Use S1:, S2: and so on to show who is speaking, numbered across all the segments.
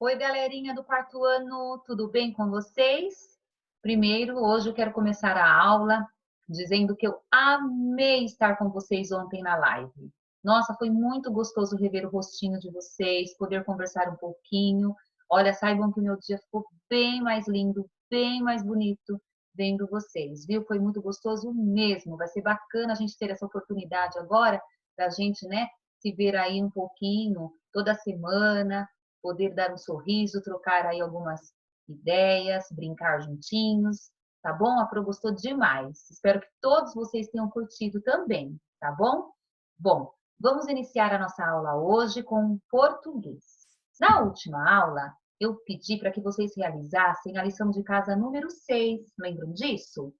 S1: Oi, galerinha do quarto ano, tudo bem com vocês? Primeiro, hoje eu quero começar a aula dizendo que eu amei estar com vocês ontem na live. Nossa, foi muito gostoso rever o rostinho de vocês, poder conversar um pouquinho. Olha, saibam que o meu dia ficou bem mais lindo, bem mais bonito vendo vocês, viu? Foi muito gostoso mesmo. Vai ser bacana a gente ter essa oportunidade agora da gente, né, se ver aí um pouquinho toda semana, poder dar um sorriso, trocar aí algumas ideias, brincar juntinhos, tá bom? A Pro gostou demais. Espero que todos vocês tenham curtido também, tá bom? Bom, vamos iniciar a nossa aula hoje com português. Na última aula, eu pedi para que vocês realizassem a lição de casa número 6. Lembram disso?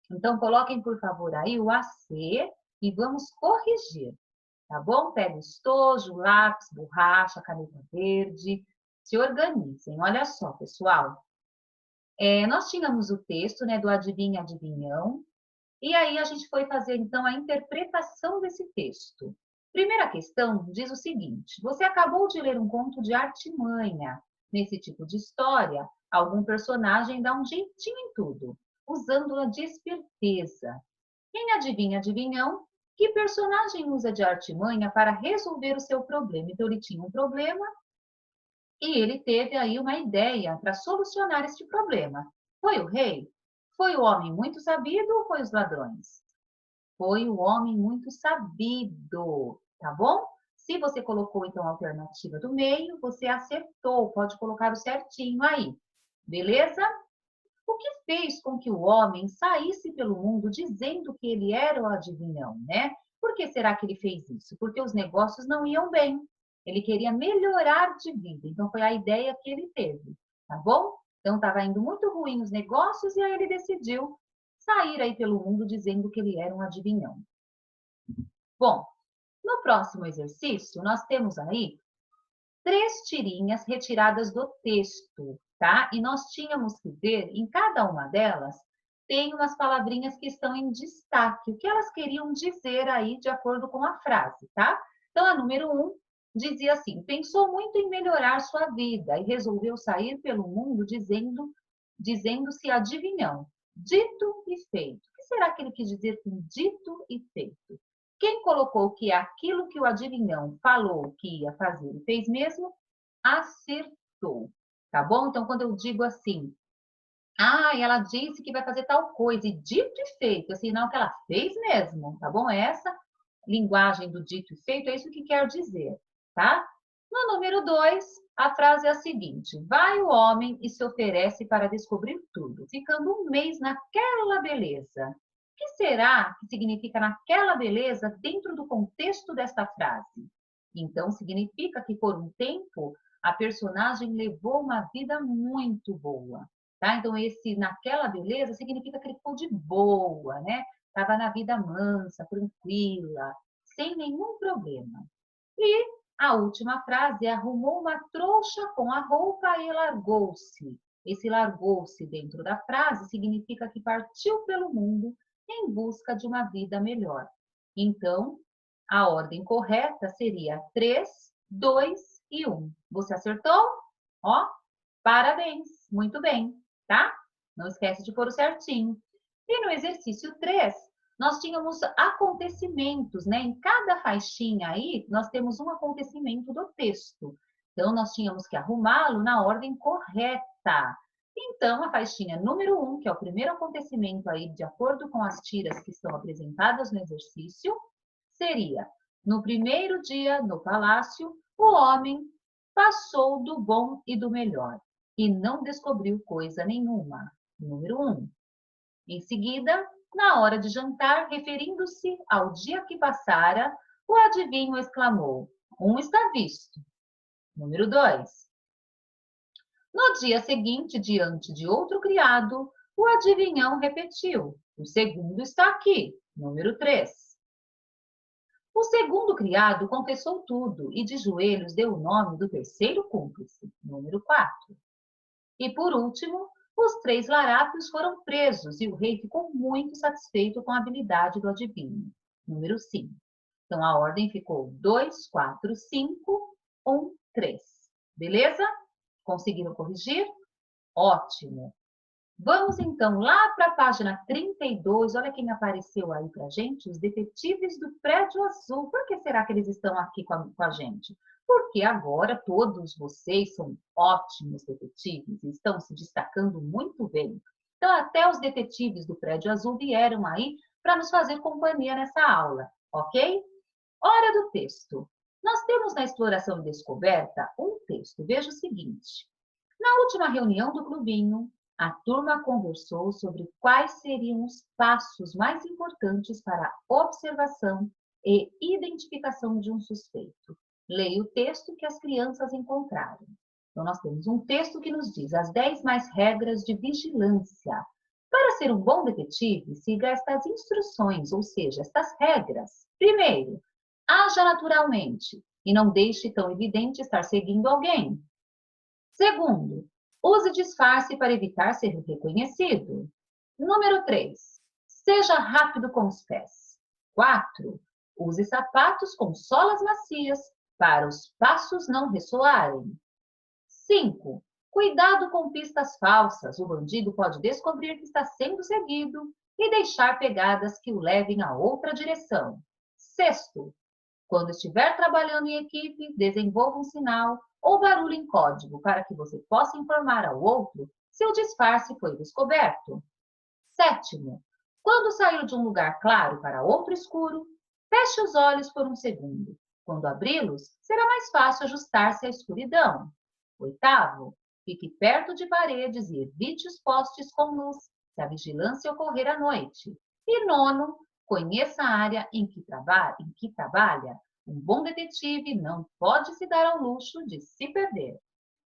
S1: Então, coloquem, por favor, aí o AC e vamos corrigir. Tá bom? Pega o estojo, lápis, borracha, caneta verde, se organizem. Olha só, pessoal. Nós tínhamos o texto, né, do adivinha, adivinhão, e aí a gente foi fazer, então, a interpretação desse texto. Primeira questão diz o seguinte: você acabou de ler um conto de artimanha. Nesse tipo de história, algum personagem dá um jeitinho em tudo, usando-a de esperteza. Quem adivinha, adivinhão, que personagem usa de artimanha para resolver o seu problema? Então, ele tinha um problema e ele teve aí uma ideia para solucionar este problema. Foi o rei? Foi o homem muito sabido ou foi os ladrões? Foi o homem muito sabido, tá bom? Se você colocou, então, a alternativa do meio, você acertou, pode colocar o certinho aí, beleza? O que fez com que o homem saísse pelo mundo dizendo que ele era o adivinhão, né? Por que será que ele fez isso? Porque os negócios não iam bem. Ele queria melhorar de vida, então foi a ideia que ele teve, tá bom? Então estava indo muito ruim os negócios e aí ele decidiu sair aí pelo mundo dizendo que ele era um adivinhão. Bom, no próximo exercício nós temos aí 3 tirinhas retiradas do texto, tá? E nós tínhamos que ver, em cada uma delas, tem umas palavrinhas que estão em destaque, o que elas queriam dizer aí de acordo com a frase, tá? Então, a número 1 dizia assim: pensou muito em melhorar sua vida e resolveu sair pelo mundo dizendo-se adivinhão. Dito e feito. O que será que ele quis dizer com dito e feito? Quem colocou que aquilo que o adivinhão falou que ia fazer e fez mesmo, acertou. Tá bom? Então, quando eu digo assim, ela disse que vai fazer tal coisa, e dito e feito, assim, não que ela fez mesmo, tá bom? Essa linguagem do dito e feito é isso que quer dizer, tá? No número 2, a frase é a seguinte: vai o homem e se oferece para descobrir tudo, ficando um mês naquela beleza. O que será que significa naquela beleza dentro do contexto desta frase? Então, significa que por um tempo a personagem levou uma vida muito boa, tá? Então, esse naquela beleza significa que ele ficou de boa, né? Estava na vida mansa, tranquila, sem nenhum problema. E a última frase é: arrumou uma trouxa com a roupa e largou-se. Esse largou-se dentro da frase significa que partiu pelo mundo em busca de uma vida melhor. Então, a ordem correta seria 3, 2 e 1. Você acertou? Ó, parabéns, muito bem, tá? Não esquece de pôr o certinho. E no exercício 3, nós tínhamos acontecimentos, né? Em cada faixinha aí, nós temos um acontecimento do texto. Então, nós tínhamos que arrumá-lo na ordem correta. Então, a faixinha número 1, que é o primeiro acontecimento aí, de acordo com as tiras que estão apresentadas no exercício, seria: no primeiro dia no palácio, o homem passou do bom e do melhor e não descobriu coisa nenhuma. Número 1. Em seguida, na hora de jantar, referindo-se ao dia que passara, o adivinho exclamou: um está visto. Número 2. No dia seguinte, diante de outro criado, o adivinhão repetiu: o segundo está aqui. Número 3. O segundo criado confessou tudo e de joelhos deu o nome do terceiro cúmplice. Número 4. E por último, os 3 larápios foram presos e o rei ficou muito satisfeito com a habilidade do adivinho. Número 5. Então, a ordem ficou 2, 4, 5, 1, 3. Beleza? Conseguiram corrigir? Ótimo! Vamos então lá para a página 32. Olha quem apareceu aí para a gente, os detetives do Prédio Azul. Por que será que eles estão aqui com a gente? Porque agora todos vocês são ótimos detetives e estão se destacando muito bem. Então, até os detetives do Prédio Azul vieram aí para nos fazer companhia nessa aula, ok? Hora do texto. Nós temos na exploração e descoberta um texto. Veja o seguinte. Na última reunião do clubinho, a turma conversou sobre quais seriam os passos mais importantes para a observação e identificação de um suspeito. Leia o texto que as crianças encontraram. Então, nós temos um texto que nos diz as 10 mais regras de vigilância. Para ser um bom detetive, siga estas instruções, ou seja, estas regras. Primeiro, haja naturalmente e não deixe tão evidente estar seguindo alguém. Segundo, use disfarce para evitar ser reconhecido. Número 3, seja rápido com os pés. 4, use sapatos com solas macias para os passos não ressoarem. 5, cuidado com pistas falsas. O bandido pode descobrir que está sendo seguido e deixar pegadas que o levem a outra direção. Sexto, quando estiver trabalhando em equipe, desenvolva um sinal ou barulho em código para que você possa informar ao outro se o disfarce foi descoberto. Sétimo, quando sair de um lugar claro para outro escuro, feche os olhos por um segundo. Quando abri-los, será mais fácil ajustar-se à escuridão. Oitavo, fique perto de paredes e evite os postes com luz, se a vigilância ocorrer à noite. E nono, conheça a área em que trabalha. Um bom detetive não pode se dar ao luxo de se perder.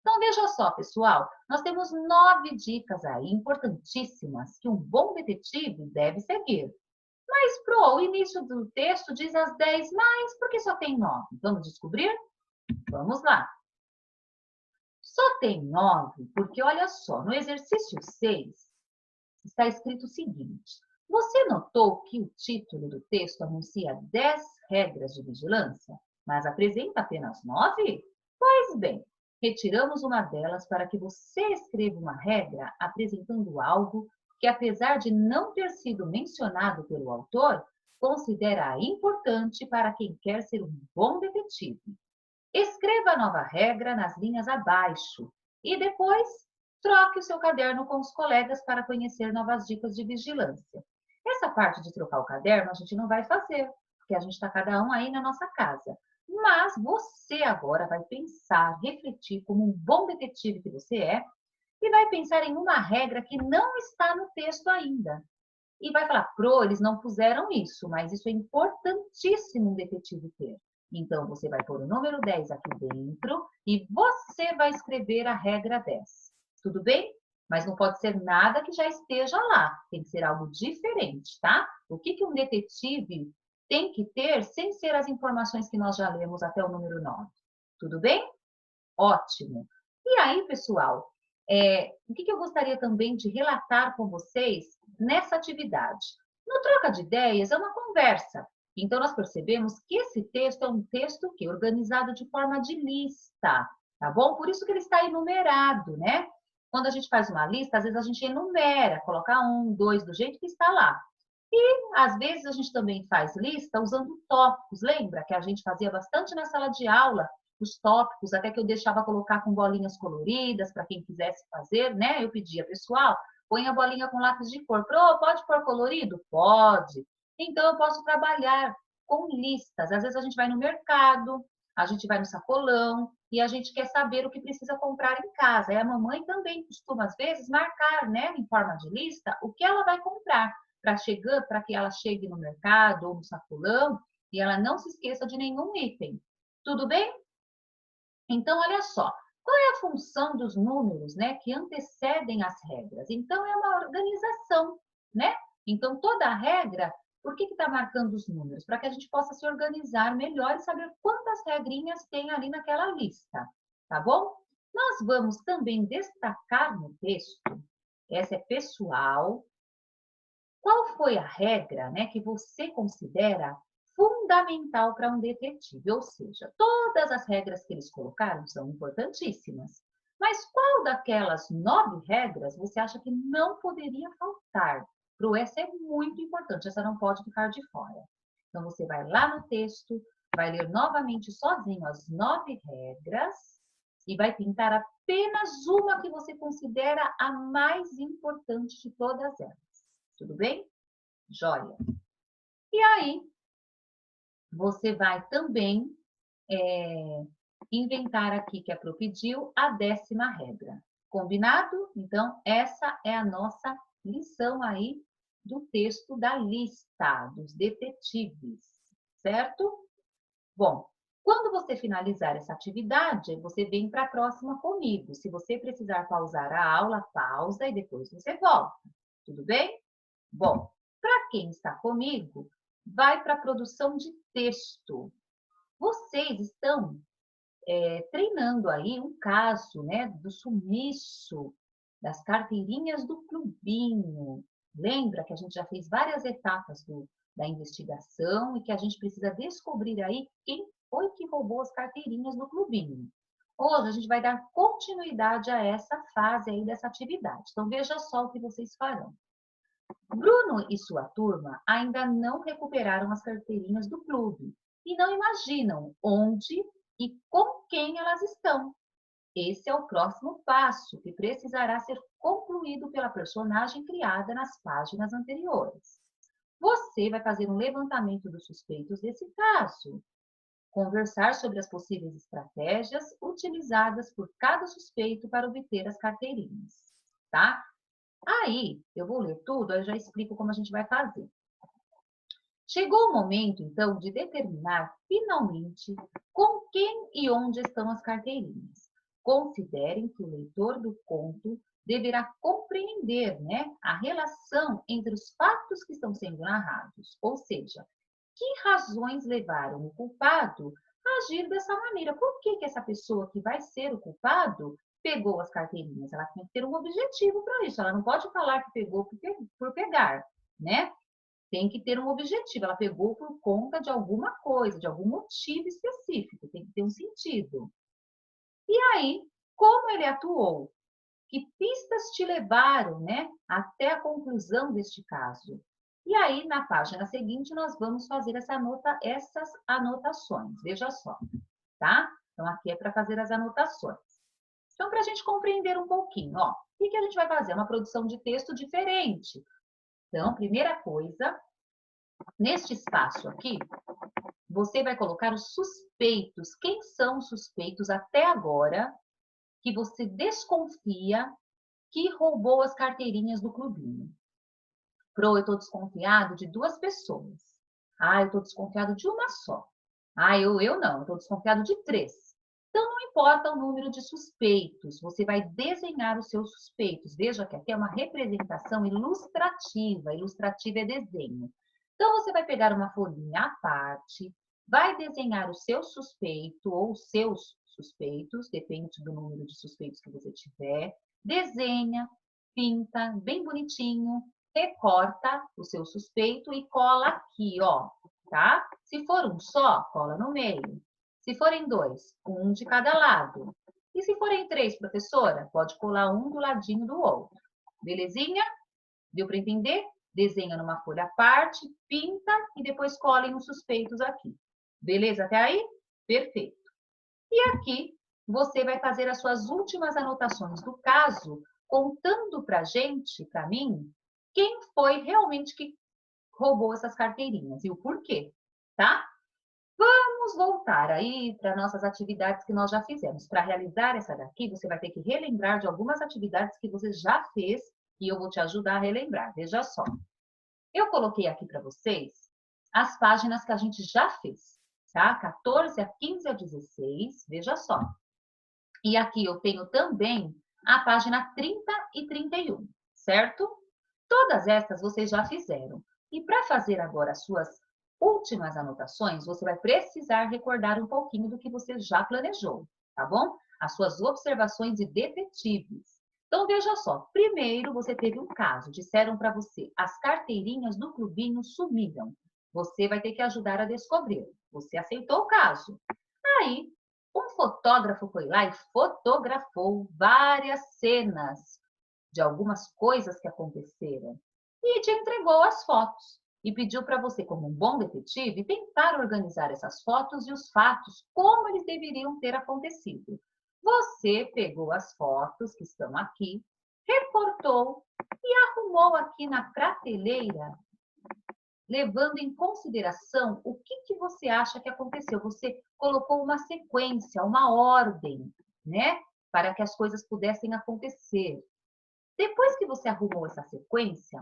S1: Então, veja só, pessoal, nós temos 9 dicas aí importantíssimas que um bom detetive deve seguir. Mas, o início do texto diz as 10, mas por que só tem 9? Vamos descobrir? Vamos lá. Só tem 9 porque, olha só, no exercício 6 está escrito o seguinte. Você notou que o título do texto anuncia 10 regras de vigilância, mas apresenta apenas 9? Pois bem, retiramos uma delas para que você escreva uma regra apresentando algo que, apesar de não ter sido mencionado pelo autor, considera importante para quem quer ser um bom detetive. Escreva a nova regra nas linhas abaixo e depois troque o seu caderno com os colegas para conhecer novas dicas de vigilância. Essa parte de trocar o caderno a gente não vai fazer, porque a gente está cada um aí na nossa casa. Mas você agora vai pensar, refletir como um bom detetive que você é e vai pensar em uma regra que não está no texto ainda. E vai falar, eles não puseram isso, mas isso é importantíssimo um detetive ter. Então, você vai pôr o número 10 aqui dentro e você vai escrever a regra 10. Tudo bem? Mas não pode ser nada que já esteja lá. Tem que ser algo diferente, tá? O que um detetive tem que ter sem ser as informações que nós já lemos até o número 9? Tudo bem? Ótimo! E aí, pessoal, o que eu gostaria também de relatar com vocês nessa atividade? No Troca de Ideias é uma conversa. Então, nós percebemos que esse texto é um texto que é organizado de forma de lista, tá bom? Por isso que ele está enumerado, né? Quando a gente faz uma lista, às vezes a gente enumera, coloca 1, 2, do jeito que está lá. E, às vezes, a gente também faz lista usando tópicos. Lembra que a gente fazia bastante na sala de aula os tópicos, até que eu deixava colocar com bolinhas coloridas para quem quisesse fazer, né? Eu pedia, pessoal, põe a bolinha com lápis de cor. Pode pôr colorido? Pode. Então, eu posso trabalhar com listas. Às vezes, a gente vai no mercado, a gente vai no sacolão e a gente quer saber o que precisa comprar em casa. E a mamãe também costuma, às vezes, marcar, né, em forma de lista, o que ela vai comprar para que ela chegue no mercado ou no sacolão e ela não se esqueça de nenhum item. Tudo bem? Então, olha só, qual é a função dos números, né, que antecedem as regras? Então, é uma organização, né? Então, toda regra, por que está marcando os números? Para que a gente possa se organizar melhor e saber quantas regrinhas tem ali naquela lista, tá bom? Nós vamos também destacar no texto, essa é pessoal, qual foi a regra, né, que você considera fundamental para um detetive? Ou seja, todas as regras que eles colocaram são importantíssimas. Mas qual daquelas 9 regras você acha que não poderia faltar? Essa é muito importante, essa não pode ficar de fora. Então, você vai lá no texto, vai ler novamente sozinho as 9 regras e vai pintar apenas uma que você considera a mais importante de todas elas. Tudo bem? Joia! E aí, você vai também inventar aqui, que a Pro pediu, a 10ª regra. Combinado? Então, essa é a nossa lição aí do texto da lista dos detetives, certo? Bom, quando você finalizar essa atividade, você vem para a próxima comigo. Se você precisar pausar a aula, pausa e depois você volta. Tudo bem? Bom, para quem está comigo, vai para a produção de texto. Vocês estão treinando aí um caso, né, do sumiço das carteirinhas do clubinho. Lembra que a gente já fez várias etapas da investigação e que a gente precisa descobrir aí quem foi que roubou as carteirinhas do clubinho. Hoje a gente vai dar continuidade a essa fase aí dessa atividade. Então veja só o que vocês farão. Bruno e sua turma ainda não recuperaram as carteirinhas do clube e não imaginam onde e com quem elas estão. Esse é o próximo passo, que precisará ser concluído pela personagem criada nas páginas anteriores. Você vai fazer um levantamento dos suspeitos desse caso, conversar sobre as possíveis estratégias utilizadas por cada suspeito para obter as carteirinhas, tá? Aí, eu vou ler tudo, aí eu já explico como a gente vai fazer. Chegou o momento, então, de determinar finalmente com quem e onde estão as carteirinhas. Considerem que o leitor do conto deverá compreender, né, a relação entre os fatos que estão sendo narrados, ou seja, que razões levaram o culpado a agir dessa maneira. Por que essa pessoa que vai ser o culpado pegou as carteirinhas? Ela tem que ter um objetivo para isso. Ela não pode falar que pegou por pegar, né? Tem que ter um objetivo. Ela pegou por conta de alguma coisa, de algum motivo específico. Tem que ter um sentido. E aí, como ele atuou? Que pistas te levaram, né, até a conclusão deste caso? E aí, na página seguinte, nós vamos fazer essas anotações. Veja só, tá? Então, aqui é para fazer as anotações. Então, para a gente compreender um pouquinho, ó, o que a gente vai fazer? Uma produção de texto diferente. Então, primeira coisa, neste espaço aqui, você vai colocar os suspeitos. Quem são os suspeitos até agora que você desconfia que roubou as carteirinhas do clubinho? Pro, eu estou desconfiado de 2 pessoas. Ah, eu estou desconfiado de uma só. Ah, eu não, eu estou desconfiado de 3. Então, não importa o número de suspeitos, você vai desenhar os seus suspeitos. Veja que aqui é uma representação ilustrativa. Ilustrativa é desenho. Então, você vai pegar uma folhinha à parte, vai desenhar o seu suspeito ou os seus suspeitos, depende do número de suspeitos que você tiver. Desenha, pinta bem bonitinho, recorta o seu suspeito e cola aqui, ó, tá? Se for um só, cola no meio. Se forem 2, um de cada lado. E se forem 3, professora, pode colar um do ladinho do outro. Belezinha? Deu para entender? Desenha numa folha à parte, pinta e depois colhem os suspeitos aqui. Beleza até aí? Perfeito. E aqui você vai fazer as suas últimas anotações do caso, contando para gente, para mim, quem foi realmente que roubou essas carteirinhas e o porquê, tá? Vamos voltar aí para nossas atividades que nós já fizemos. Para realizar essa daqui, você vai ter que relembrar de algumas atividades que você já fez e eu vou te ajudar a relembrar. Veja só. Eu coloquei aqui para vocês as páginas que a gente já fez, tá? 14 a 15 a 16, veja só. E aqui eu tenho também a página 30 e 31, certo? Todas estas vocês já fizeram. E para fazer agora as suas últimas anotações, você vai precisar recordar um pouquinho do que você já planejou, tá bom? As suas observações e detetives. Então, veja só. Primeiro, você teve um caso. Disseram para você, as carteirinhas do clubinho sumiram. Você vai ter que ajudar a descobrir. Você aceitou o caso. Aí, um fotógrafo foi lá e fotografou várias cenas de algumas coisas que aconteceram e te entregou as fotos e pediu para você, como um bom detetive, tentar organizar essas fotos e os fatos como eles deveriam ter acontecido. Você pegou as fotos que estão aqui, recortou e arrumou aqui na prateleira, levando em consideração o que você acha que aconteceu. Você colocou uma sequência, uma ordem, né? Para que as coisas pudessem acontecer. Depois que você arrumou essa sequência,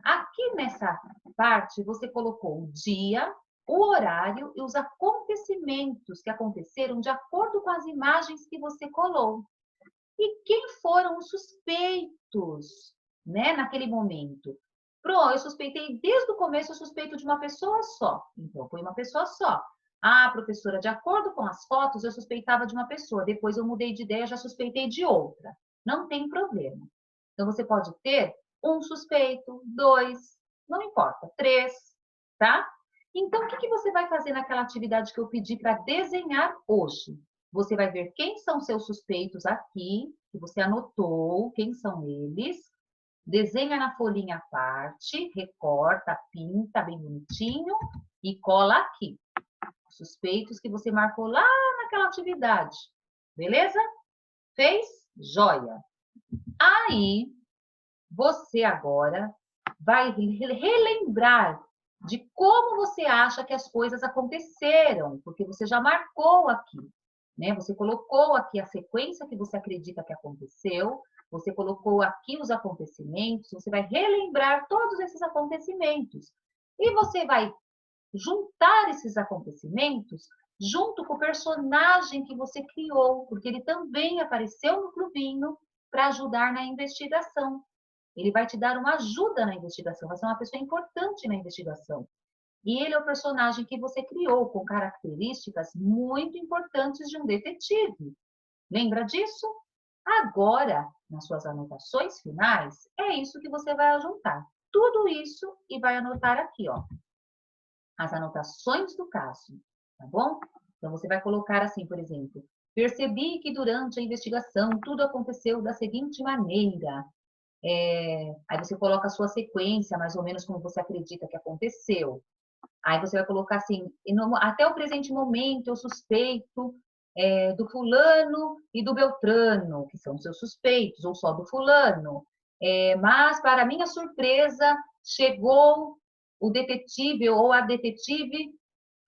S1: aqui nessa parte você colocou o dia, o horário e os acontecimentos que aconteceram de acordo com as imagens que você colou. E quem foram os suspeitos, né, naquele momento? Pronto, eu suspeitei desde o começo, eu suspeito de uma pessoa só. Então, foi uma pessoa só. Ah, professora, de acordo com as fotos, eu suspeitava de uma pessoa. Depois eu mudei de ideia, já suspeitei de outra. Não tem problema. Então, você pode ter um suspeito, dois, não importa, três, tá? Então, o que você vai fazer naquela atividade que eu pedi para desenhar hoje? Você vai ver quem são seus suspeitos aqui, que você anotou, quem são eles. Desenha na folhinha à parte, recorta, pinta bem bonitinho e cola aqui. Os suspeitos que você marcou lá naquela atividade. Beleza? Fez? Joia! Aí, você agora vai relembrar de como você acha que as coisas aconteceram, porque você já marcou aqui, né? Você colocou aqui a sequência que você acredita que aconteceu, você colocou aqui os acontecimentos, você vai relembrar todos esses acontecimentos. E você vai juntar esses acontecimentos junto com o personagem que você criou, porque ele também apareceu no clubinho para ajudar na investigação. Ele vai te dar uma ajuda na investigação, vai ser uma pessoa importante na investigação. E ele é o personagem que você criou, com características muito importantes de um detetive. Lembra disso? Agora, nas suas anotações finais, é isso que você vai juntar. Tudo isso e vai anotar aqui, ó, as anotações do caso, tá bom? Então, você vai colocar assim, por exemplo, percebi que durante a investigação tudo aconteceu da seguinte maneira. Aí você coloca a sua sequência, mais ou menos como você acredita que aconteceu. Aí você vai colocar assim, até o presente momento eu suspeito do fulano e do Beltrano, que são seus suspeitos, ou só do fulano. Mas, para minha surpresa, chegou o detetive ou a detetive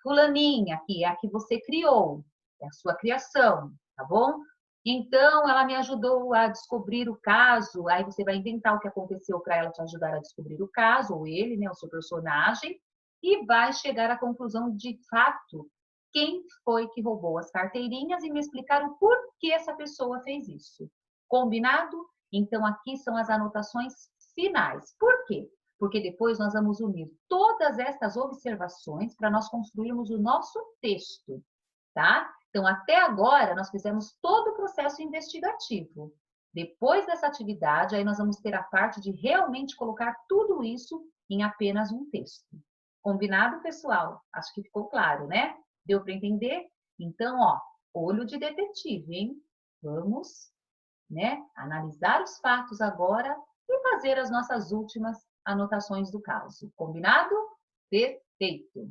S1: fulaninha, que é a que você criou, é a sua criação, tá bom? Então, ela me ajudou a descobrir o caso, aí você vai inventar o que aconteceu para ela te ajudar a descobrir o caso, ou ele, né, o seu personagem, e vai chegar à conclusão de fato quem foi que roubou as carteirinhas e me explicar o porquê essa pessoa fez isso. Combinado? Então, aqui são as anotações finais. Por quê? Porque depois nós vamos unir todas estas observações para nós construirmos o nosso texto, tá? Então, até agora, nós fizemos todo o processo investigativo. Depois dessa atividade, aí nós vamos ter a parte de realmente colocar tudo isso em apenas um texto. Combinado, pessoal? Acho que ficou claro, né? Deu para entender? Então, ó, olho de detetive, hein? Vamos, né, analisar os fatos agora e fazer as nossas últimas anotações do caso. Combinado? Perfeito.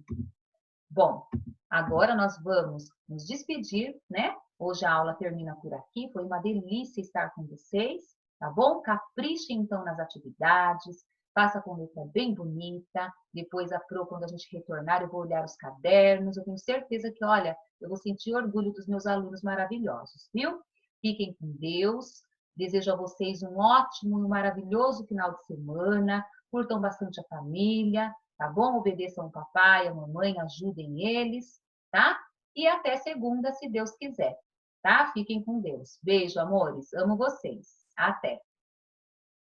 S1: Bom, agora nós vamos nos despedir, né? Hoje a aula termina por aqui. Foi uma delícia estar com vocês, tá bom? Caprichem então nas atividades, faça com letra bem bonita. Depois a Pro, quando a gente retornar, eu vou olhar os cadernos. Eu tenho certeza que, olha, eu vou sentir orgulho dos meus alunos maravilhosos, viu? Fiquem com Deus. Desejo a vocês um ótimo e maravilhoso final de semana. Curtam bastante a família, tá bom? Obedeçam o papai, a mamãe, ajudem eles, tá? E até segunda, se Deus quiser, tá? Fiquem com Deus. Beijo, amores. Amo vocês. Até.